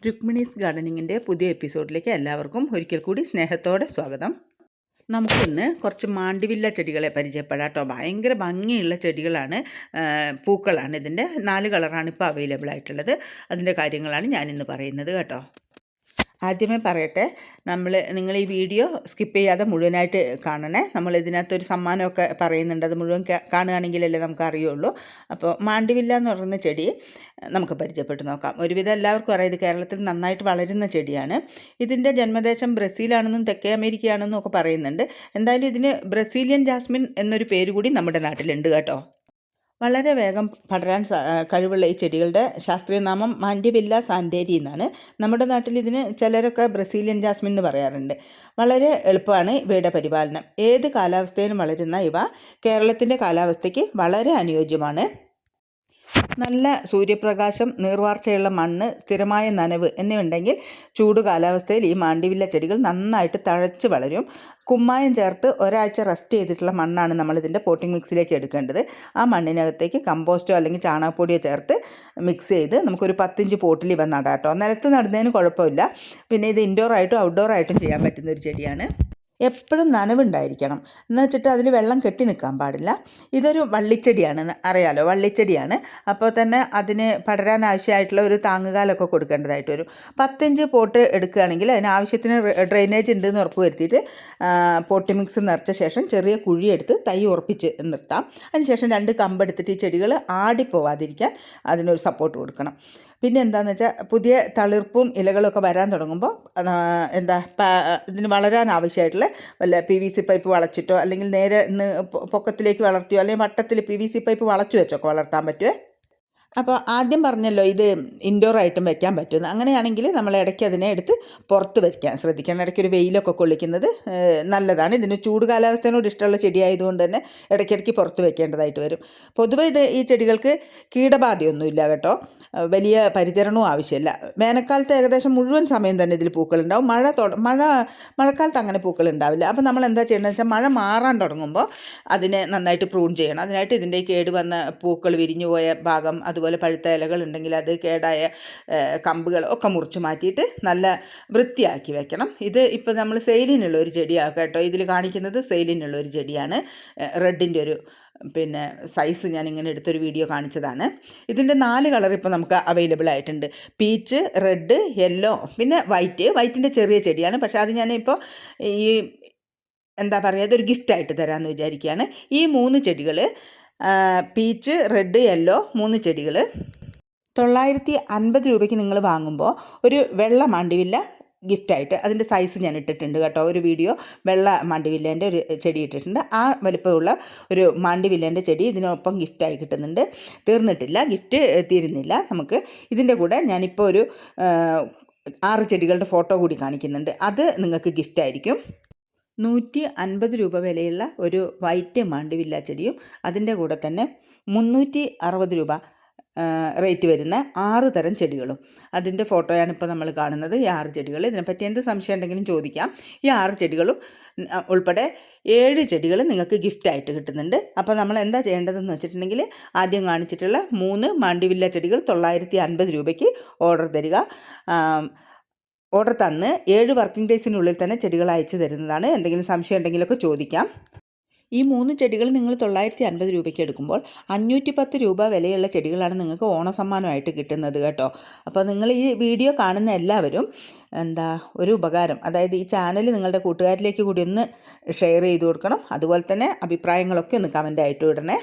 രുക്മിണീസ് ഗാർഡനിങ്ങിൻ്റെ പുതിയ എപ്പിസോഡിലേക്ക് എല്ലാവർക്കും ഒരിക്കൽ കൂടി സ്നേഹത്തോടെ സ്വാഗതം. നമുക്കിന്ന് കുറച്ച് മാണ്ടിവില്ല ചെടികളെ പരിചയപ്പെടാം കേട്ടോ. ഭയങ്കര ഭംഗിയുള്ള ചെടികളാണ്, പൂക്കളാണ്. ഇതിൻ്റെ 4 കളറാണ് ഇപ്പോൾ അവൈലബിൾ ആയിട്ടുള്ളത്. അതിൻ്റെ കാര്യങ്ങളാണ് ഞാനിന്ന് പറയുന്നത് കേട്ടോ. ആദ്യമേ പറയട്ടെ, നിങ്ങൾ ഈ വീഡിയോ സ്കിപ്പ് ചെയ്യാതെ മുഴുവനായിട്ട് കാണണേ. നമ്മൾ ഇതിനകത്തൊരു സമ്മാനമൊക്കെ പറയുന്നുണ്ട്, അത് മുഴുവൻ കാണുകയാണെങ്കിലല്ലേ നമുക്ക് അറിയുള്ളൂ. അപ്പോൾ മാണ്ടിവില്ല എന്ന് പറയുന്ന ചെടി നമുക്ക് പരിചയപ്പെട്ട് നോക്കാം. ഒരുവിധം എല്ലാവർക്കും അറിയാം, ഇത് കേരളത്തിൽ നന്നായിട്ട് വളരുന്ന ചെടിയാണ്. ഇതിൻ്റെ ജന്മദേശം ബ്രസീലാണെന്നും തെക്കേ അമേരിക്കയാണെന്നും ഒക്കെ പറയുന്നുണ്ട്. എന്തായാലും ഇതിന് ബ്രസീലിയൻ ജാസ്മിൻ എന്നൊരു പേര് കൂടി നമ്മുടെ നാട്ടിലുണ്ട് കേട്ടോ. വളരെ വേഗം പടരാൻ കഴിവുള്ള ഈ ചെടികളുടെ ശാസ്ത്രീയ നാമം മാൻഡിവില്ല സാൻഡേരി എന്നാണ്. നമ്മുടെ നാട്ടിൽ ഇതിന് ചിലരൊക്കെ ബ്രസീലിയൻ ജാസ്മിൻ എന്ന് പറയാറുണ്ട്. വളരെ എളുപ്പമാണ് ഇവയുടെ പരിപാലനം. ഏത് കാലാവസ്ഥയിലും വളരുന്ന ഇവ കേരളത്തിൻ്റെ കാലാവസ്ഥയ്ക്ക് വളരെ അനുയോജ്യമാണ്. നല്ല സൂര്യപ്രകാശം, നീർവാർച്ചയുള്ള മണ്ണ്, സ്ഥിരമായ നനവ് എന്നിവയുണ്ടെങ്കിൽ ചൂട് കാലാവസ്ഥയിൽ ഈ മാണ്ടിവില്ല ചെടികൾ നന്നായിട്ട് തഴച്ച് വളരും. കുമ്മായം ചേർത്ത് ഒരാഴ്ച റെസ്റ്റ് ചെയ്തിട്ടുള്ള മണ്ണാണ് നമ്മളിതിൻ്റെ പോട്ടിംഗ് മിക്സിലേക്ക് എടുക്കേണ്ടത്. ആ മണ്ണിനകത്തേക്ക് കമ്പോസ്റ്റോ അല്ലെങ്കിൽ ചാണകപ്പൊടിയോ ചേർത്ത് മിക്സ് ചെയ്ത് നമുക്കൊരു 10 ഇഞ്ച് പോട്ടിൽ ഇവ നടാം കേട്ടോ. നിലത്ത് നടുന്നതിന് കുഴപ്പമില്ല. പിന്നെ ഇത് ഇൻഡോർ ആയിട്ടും ഔട്ട്ഡോർ ആയിട്ടും ചെയ്യാൻ പറ്റുന്ന ഒരു ചെടിയാണ്. എപ്പോഴും നനവുണ്ടായിരിക്കണം എന്ന് വെച്ചിട്ട് അതിൽ വെള്ളം കെട്ടി നിൽക്കാൻ പാടില്ല. ഇതൊരു വള്ളിച്ചെടിയാണ്, അറിയാലോ, വള്ളിച്ചെടിയാണ്. അപ്പോൾ തന്നെ അതിന് പടരാൻ ആവശ്യമായിട്ടുള്ള ഒരു താങ്ങുകാലൊക്കെ കൊടുക്കേണ്ടതായിട്ട് വരും. 10 ഇഞ്ച് പോട്ട് എടുക്കുകയാണെങ്കിൽ അതിന് ആവശ്യത്തിന് ഡ്രെയിനേജ് ഉണ്ടെന്ന് ഉറപ്പ് വരുത്തിയിട്ട് പോട്ടി മിക്സ് നിറച്ച ശേഷം ചെറിയ കുഴിയെടുത്ത് തൈ ഉറപ്പിച്ച് നിർത്താം. അതിനുശേഷം 2 കമ്പെടുത്തിട്ട് ഈ ചെടികൾ ആടിപ്പോവാതിരിക്കാൻ അതിനൊരു സപ്പോർട്ട് കൊടുക്കണം. പിന്നെ എന്താണെന്ന് വെച്ചാൽ പുതിയ തളിർപ്പും ഇലകളൊക്കെ വരാൻ തുടങ്ങുമ്പോൾ ഇതിന് വളരാൻ ആവശ്യമായിട്ടുള്ള വല്ല PVC പൈപ്പ് വളച്ചിട്ടോ അല്ലെങ്കിൽ നേരെ പൊക്കത്തിലേക്ക് വളർത്തിയോ അല്ലെങ്കിൽ വട്ടത്തിൽ PVC പൈപ്പ് വളച്ചു വെച്ചൊക്കെ വളർത്താൻ പറ്റുമേ. അപ്പോൾ ആദ്യം പറഞ്ഞല്ലോ ഇത് ഇൻഡോർ ആയിട്ടും വെക്കാൻ പറ്റുമെന്ന്. അങ്ങനെയാണെങ്കിൽ നമ്മൾ ഇടയ്ക്ക് അതിനെ എടുത്ത് പുറത്ത് വയ്ക്കാൻ ശ്രദ്ധിക്കണം. ഇടയ്ക്ക് ഒരു വെയിലൊക്കെ കൊള്ളിക്കുന്നത് നല്ലതാണ്. ഇതിന് ചൂട് കാലാവസ്ഥയോട് ഇഷ്ടമുള്ള ചെടിയായതുകൊണ്ട് തന്നെ ഇടയ്ക്കിടയ്ക്ക് പുറത്ത് വെക്കേണ്ടതായിട്ട് വരും. പൊതുവെ ഈ ചെടികൾക്ക് കീടബാധയൊന്നുമില്ല കേട്ടോ. വലിയ പരിചരണവും ആവശ്യമില്ല. വേനൽക്കാലത്ത് ഏകദേശം മുഴുവൻ സമയം തന്നെ ഇതിൽ പൂക്കളുണ്ടാവും. മഴക്കാലത്ത് അങ്ങനെ പൂക്കളുണ്ടാവില്ല. അപ്പോൾ നമ്മൾ എന്താ ചെയ്യേണ്ടതെന്ന് വെച്ചാൽ മഴ മാറാൻ തുടങ്ങുമ്പോൾ അതിനെ നന്നായിട്ട് പ്രൂൺ ചെയ്യണം. അതിനായിട്ട് ഇതിൻ്റെ കേടുവന്ന പൂക്കൾ വിരിഞ്ഞു പോയ ഭാഗം, അതുപോലെ പഴുത്ത ഇലകൾ ഉണ്ടെങ്കിൽ അത്, കേടായ കമ്പുകൾ ഒക്കെ മുറിച്ച് മാറ്റിയിട്ട് നല്ല വൃത്തിയാക്കി വെക്കണം. ഇത് ഇപ്പോൾ നമ്മൾ സെയിലിനുള്ള ഒരു ചെടിയാണ് കേട്ടോ. ഇതിൽ കാണിക്കുന്നത് സെയിലിനുള്ള ഒരു ചെടിയാണ്. റെഡിൻ്റെ ഒരു സൈസ് ഞാനിങ്ങനെ എടുത്തൊരു വീഡിയോ കാണിച്ചതാണ്. ഇതിൻ്റെ 4 കളർ ഇപ്പോൾ നമുക്ക് അവൈലബിൾ ആയിട്ടുണ്ട്. പീച്ച്, റെഡ്, യെല്ലോ, പിന്നെ വൈറ്റിൻ്റെ ചെറിയ ചെടിയാണ്. പക്ഷേ അത് ഞാനിപ്പോൾ ഈ ഇതൊരു ഗിഫ്റ്റായിട്ട് തരാമെന്ന് വിചാരിക്കുകയാണ്. ഈ 3 ചെടികൾ, പീച്ച്, റെഡ്, യെല്ലോ, 3 ചെടികൾ 950 രൂപയ്ക്ക് നിങ്ങൾ വാങ്ങുമ്പോൾ ഒരു വെള്ള മാണ്ടിവില്ല ഗിഫ്റ്റായിട്ട്, അതിൻ്റെ സൈസ് ഞാൻ ഇട്ടിട്ടുണ്ട് കേട്ടോ. ഒരു വീഡിയോ വെള്ള മാണ്ടിവില്ലേൻ്റെ ഒരു ചെടി ഇട്ടിട്ടുണ്ട്. ആ വലിപ്പമുള്ള ഒരു മാണ്ടിവില്ലേൻ്റെ ചെടി ഇതിനൊപ്പം ഗിഫ്റ്റായി കിട്ടുന്നുണ്ട്. തീർന്നിട്ടില്ല, ഗിഫ്റ്റ് തീരുന്നില്ല. നമുക്ക് ഇതിൻ്റെ കൂടെ ഞാനിപ്പോൾ ഒരു 6 ചെടികളുടെ ഫോട്ടോ കൂടി കാണിക്കുന്നുണ്ട്. അത് നിങ്ങൾക്ക് ഗിഫ്റ്റായിരിക്കും. 150 രൂപ വിലയുള്ള ഒരു വൈറ്റ് മാണ്ടിവില്ല ചെടിയും അതിൻ്റെ കൂടെ തന്നെ 360 രൂപ റേറ്റ് വരുന്ന 6 തരം ചെടികളും. അതിൻ്റെ ഫോട്ടോയാണ് ഇപ്പോൾ നമ്മൾ കാണുന്നത്. ഈ 6 ചെടികൾ, ഇതിനെപ്പറ്റി എന്ത് സംശയം ഉണ്ടെങ്കിലും ചോദിക്കാം. ഈ 6 ചെടികളും ഉൾപ്പെടെ 7 ചെടികൾ നിങ്ങൾക്ക് ഗിഫ്റ്റായിട്ട് കിട്ടുന്നുണ്ട്. അപ്പോൾ നമ്മൾ എന്താ ചെയ്യേണ്ടതെന്ന് വെച്ചിട്ടുണ്ടെങ്കിൽ ആദ്യം കാണിച്ചിട്ടുള്ള 3 മാണ്ടിവില്ല ചെടികൾ 950 രൂപയ്ക്ക് ഓർഡർ തരിക. ഓർഡർ തന്ന് 7 വർക്കിംഗ് ഡേയ്സിനുള്ളിൽ തന്നെ ചെടികൾ അയച്ചു തരുന്നതാണ്. എന്തെങ്കിലും സംശയം ഉണ്ടെങ്കിലൊക്കെ ചോദിക്കാം. ഈ 3 ചെടികൾ നിങ്ങൾ 950 രൂപയ്ക്ക് എടുക്കുമ്പോൾ 510 രൂപ വിലയുള്ള ചെടികളാണ് നിങ്ങൾക്ക് ഓണസമ്മാനമായിട്ട് കിട്ടുന്നത് കേട്ടോ. അപ്പോൾ നിങ്ങൾ ഈ വീഡിയോ കാണുന്ന എല്ലാവരും ഒരു ഉപകാരം, അതായത് ഈ ചാനൽ നിങ്ങളുടെ കൂട്ടുകാരിലേക്ക് കൂടി ഒന്ന് ഷെയർ ചെയ്ത് കൊടുക്കണം. അതുപോലെ തന്നെ അഭിപ്രായങ്ങളൊക്കെ ഒന്ന് കമൻ്റായിട്ട് ഇടണേ.